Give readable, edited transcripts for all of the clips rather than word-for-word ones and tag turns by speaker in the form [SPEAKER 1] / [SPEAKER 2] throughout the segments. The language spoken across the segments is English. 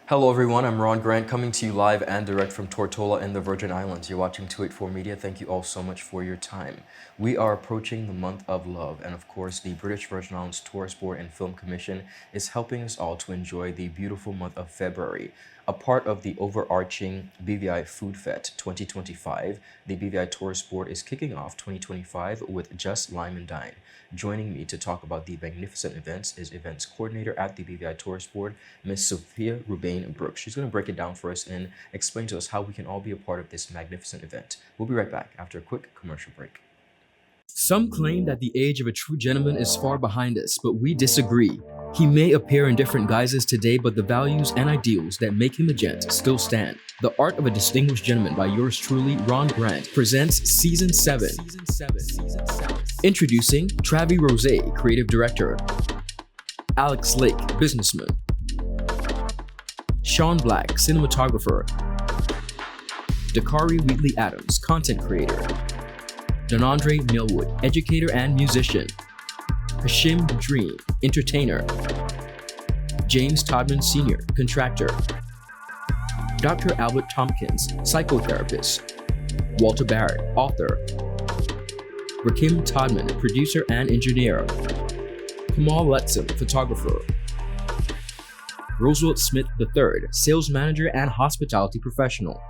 [SPEAKER 1] Hello everyone, I'm Ron Grant coming to you live and direct from Tortola in the Virgin Islands. You're watching 284 Media. Thank you all so much for your time. We are approaching the month of love, and of course the British Virgin Islands Tourist Board and Film Commission is helping us all to enjoy the beautiful month of February. A part of the overarching BVI Food Fete 2025, the BVI Tourist Board is kicking off 2025 with Jost Lime Dine. Joining me to talk about the magnificent events is events coordinator at the BVI Tourist Board, Miss Sophia Rubaine-Brooks. She's going to break it down for us and explain to us how we can all be a part of this magnificent event. We'll be right back after a quick commercial break. Some claim that the age of a true gentleman is far behind us, but we disagree. He may appear in different guises today, but the values and ideals that make him a gent still stand. The Art of a Distinguished Gentleman by yours truly, Ron Grant, presents Season 7. Introducing Travi Rose, Creative Director, Alex Lake, Businessman, Sean Black, Cinematographer, Dakari Wheatley Adams, Content Creator, Donandre Millwood, Educator and Musician, Hashim Dream, Entertainer, James Todman Sr., Contractor, Dr. Albert Tompkins, Psychotherapist, Walter Barrett, Author, Rakim Todman, Producer and Engineer, Kamal Letson, Photographer, Roosevelt Smith III, Sales Manager and Hospitality Professional,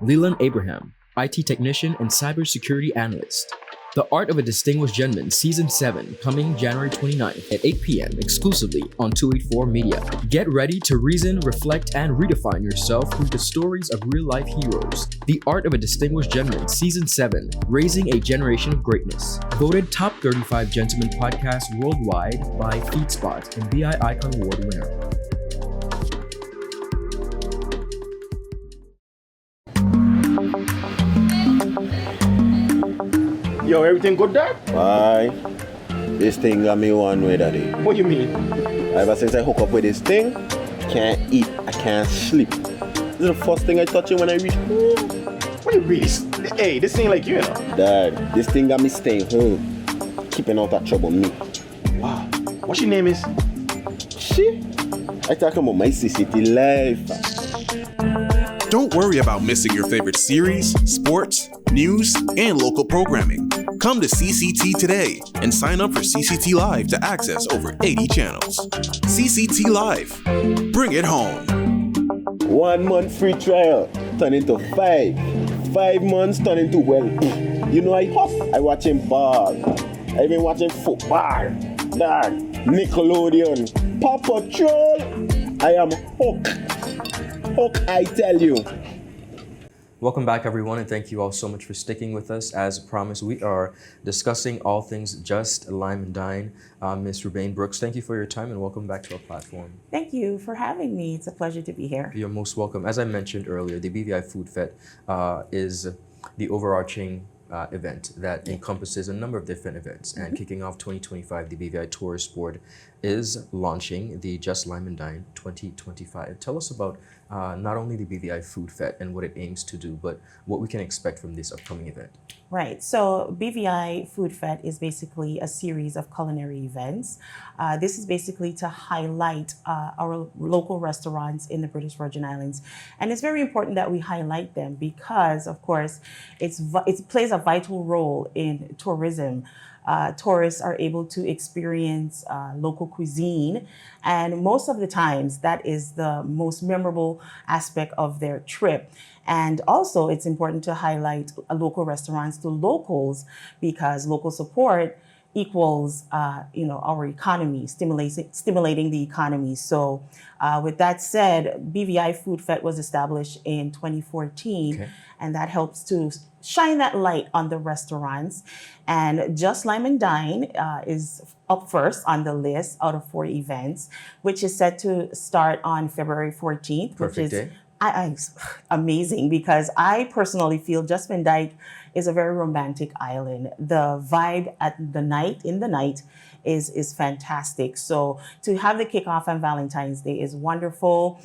[SPEAKER 1] Leland Abraham, IT Technician and Cybersecurity Analyst. The Art of a Distinguished Gentleman Season 7, coming January 29th at 8 p.m. exclusively on 284 Media. Get ready to reason, reflect, and redefine yourself through the stories of real-life heroes. The Art of a Distinguished Gentleman Season 7, Raising a Generation of Greatness. Voted Top 35 Gentleman Podcast Worldwide by FeedSpot and BI Icon Award winner.
[SPEAKER 2] Yo, everything good, Dad?
[SPEAKER 3] Why? This thing got me one way, Daddy.
[SPEAKER 2] What do you mean?
[SPEAKER 3] Ever since I hook up with this thing, can't eat, I can't sleep. This is the first thing I touch it when I reach home.
[SPEAKER 2] What do you really? Hey, this ain't like you,
[SPEAKER 3] Dad, this thing got me staying home, keeping out that trouble me.
[SPEAKER 2] Wow. What your name is?
[SPEAKER 3] Shit, I talking about my CCT life.
[SPEAKER 4] Don't worry about missing your favorite series, sports, news, and local programming. Come to CCT today and sign up for CCT Live to access over 80 channels. CCT Live. Bring it home.
[SPEAKER 3] 1 month free trial turn into 5. 5 months turn into, well, you know I hustle. I watching ball. I been watching football. Dad, Nickelodeon, Paw Patrol. I am hooked. I tell you.
[SPEAKER 1] Welcome back everyone, and thank you all so much for sticking with us. As promised, we are discussing all things Jost Lime Dine. Ms. Rubaine-Brooks, thank you for your time and welcome back to our platform.
[SPEAKER 5] Thank you for having me. It's a pleasure to be here.
[SPEAKER 1] You're most welcome. As I mentioned earlier, the BVI Food Fete is the overarching event that encompasses a number of different events. And kicking off 2025, the BVI Tourist Board is launching the Jost Lime Dine 2025. Tell us about not only the BVI Food Fete and what it aims to do, but what we can expect from this upcoming event.
[SPEAKER 5] Right. So BVI Food Fete is basically a series of culinary events. This is basically to highlight our local restaurants in the British Virgin Islands. And it's very important that we highlight them because, of course, it plays a vital role in tourism. Tourists are able to experience local cuisine, and most of the times that is the most memorable aspect of their trip. And also it's important to highlight local restaurants to locals because local support equals our economy, stimulating the economy. So with that said, BVI Food Fete was established in 2014, and that helps to shine that light on the restaurants. And Jost Lime Dine is up first on the list out of 4 events, which is set to start on February 14th,
[SPEAKER 1] Perfect
[SPEAKER 5] which is
[SPEAKER 1] day.
[SPEAKER 5] Amazing because I personally feel Jost Van Dyke is a very romantic island. The vibe in the night is fantastic. So to have the kickoff on Valentine's Day is wonderful.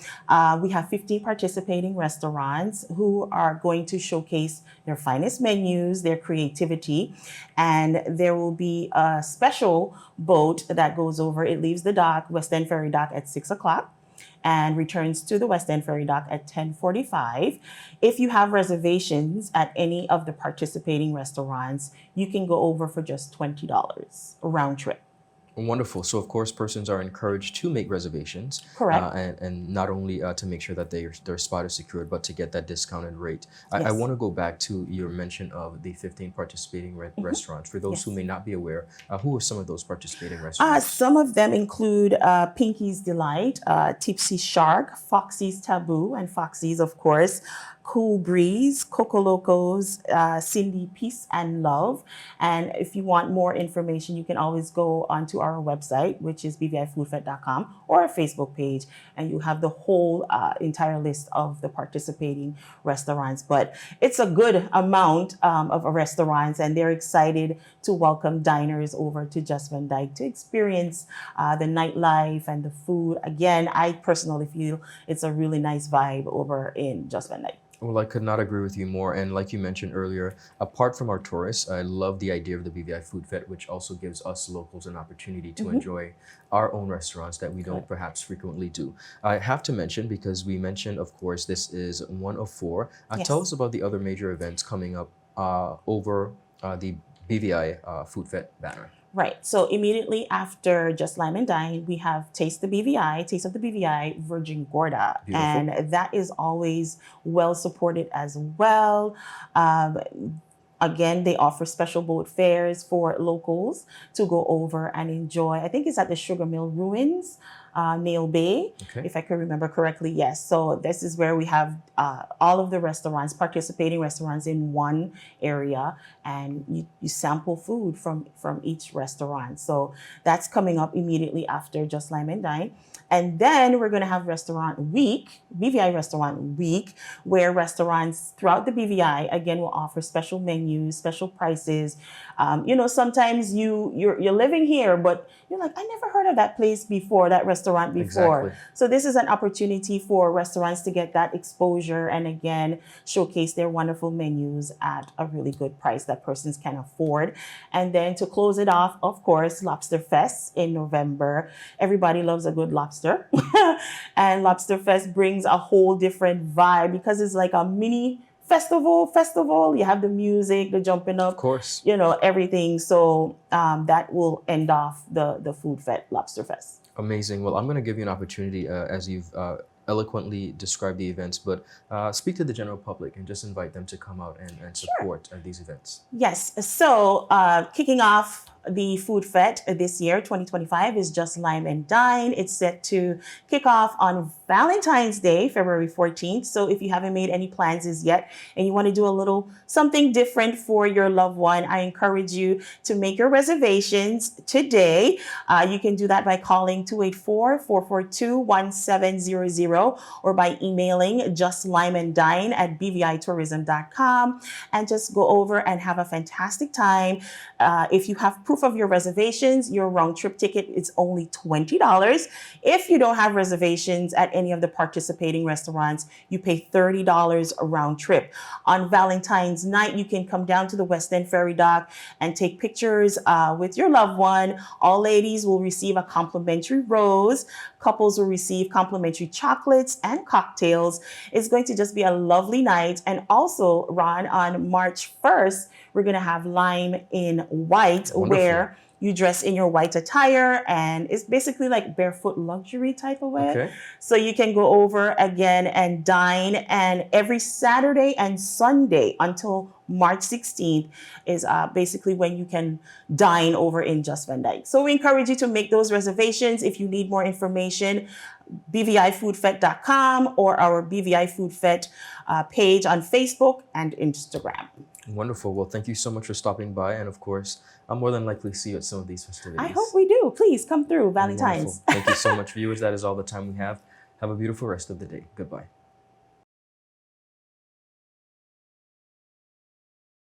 [SPEAKER 5] We have 15 participating restaurants who are going to showcase their finest menus, their creativity, and there will be a special boat that goes over. It leaves the dock, West End Ferry Dock, at 6 o'clock. and returns to the West End Ferry Dock at 10:45. If you have reservations at any of the participating restaurants, you can go over for just $20 round trip.
[SPEAKER 1] Wonderful. So, of course, persons are encouraged to make reservations.
[SPEAKER 5] Correct.
[SPEAKER 1] And not only to make sure that their spot is secured, but to get that discounted rate. I
[SPEAKER 5] Yes.
[SPEAKER 1] want to go back to your mention of the 15 participating restaurants. For those who
[SPEAKER 5] Yes.
[SPEAKER 1] may not be aware, who are some of those participating restaurants?
[SPEAKER 5] Some of them include Pinky's Delight, Tipsy Shark, Foxy's Taboo, and Foxy's, of course, Cool Breeze, Coco Locos, Cindy Peace and Love. And if you want more information, you can always go onto our website, which is bvifoodfet.com, or our Facebook page, and you have the whole entire list of the participating restaurants. But it's a good amount of restaurants, and they're excited to welcome diners over to Jost Van Dyke to experience the nightlife and the food. Again, I personally feel it's a really nice vibe over in Jost Van Dyke.
[SPEAKER 1] Well, I could not agree with you more. And like you mentioned earlier, apart from our tourists, I love the idea of the BVI Food Fest, which also gives us locals an opportunity to enjoy our own restaurants that we don't perhaps frequently do. I have to mention, because we mentioned, of course, this is one of four.
[SPEAKER 5] Yes.
[SPEAKER 1] Tell us about the other major events coming up over the BVI Food Fest banner.
[SPEAKER 5] Right. So immediately after Jost Lime Dine, we have Taste of the BVI, Virgin Gorda.
[SPEAKER 1] Beautiful.
[SPEAKER 5] And that is always well supported as well. Again, they offer special boat fares for locals to go over and enjoy. I think it's at the Sugar Mill Ruins, Nail Bay, if I can remember correctly. Yes. So this is where we have all of the restaurants, participating restaurants in one area, and you sample food from each restaurant. So that's coming up immediately after Jost Lime Dine. And then we're going to have Restaurant Week, BVI Restaurant Week, where restaurants throughout the BVI, again, will offer special menus, special prices. Sometimes you're living here, but you're like, I never heard of that place before, that restaurant before.
[SPEAKER 1] Exactly.
[SPEAKER 5] So this is an opportunity for restaurants to get that exposure and, again, showcase their wonderful menus at a really good price that persons can afford. And then to close it off, of course, Lobster Fest in November. Everybody loves a good lobster. And Lobster Fest brings a whole different vibe because it's like a mini festival. You have the music, the jumping up,
[SPEAKER 1] Of course.
[SPEAKER 5] Everything. So that will end off the Food Fest, Lobster Fest.
[SPEAKER 1] Amazing. Well, I'm going to give you an opportunity as you've eloquently describe the events, but speak to the general public and just invite them to come out and support these events.
[SPEAKER 5] Yes. So kicking off the Food Fest this year, 2025, is Jost Lime Dine. It's set to kick off on Valentine's Day, February 14th. So if you haven't made any plans as yet and you want to do a little something different for your loved one, I encourage you to make your reservations today. You can do that by calling 284-442-1700 or by emailing justlimandine@bvitourism.com, and just go over and have a fantastic time. If you have proof of your reservations, your round trip ticket is only $20. If you don't have reservations at any of the participating restaurants, you pay $30 a round trip. On Valentine's night, you can come down to the West End Ferry Dock and take pictures with your loved one. All ladies will receive a complimentary rose. Couples will receive complimentary chocolates and cocktails. It's going to just be a lovely night. And also, Ron, on March 1st, we're going to have Lime in White,
[SPEAKER 1] Wonderful.
[SPEAKER 5] where you dress in your white attire, and it's basically like barefoot luxury type of way.
[SPEAKER 1] Okay.
[SPEAKER 5] So you can go over again and dine, and every Saturday and Sunday until March 16th is basically when you can dine over in Jost Van Dyke. So we encourage you to make those reservations. If you need more information, bvifoodfet.com or our BVI Food Fest page on Facebook and Instagram.
[SPEAKER 1] Wonderful. Well, thank you so much for stopping by. And of course, I'll more than likely see you at some of these festivities.
[SPEAKER 5] I hope we do. Please come through Valentine's.
[SPEAKER 1] Wonderful. Thank you so much, viewers. That is all the time we have. Have a beautiful rest of the day. Goodbye.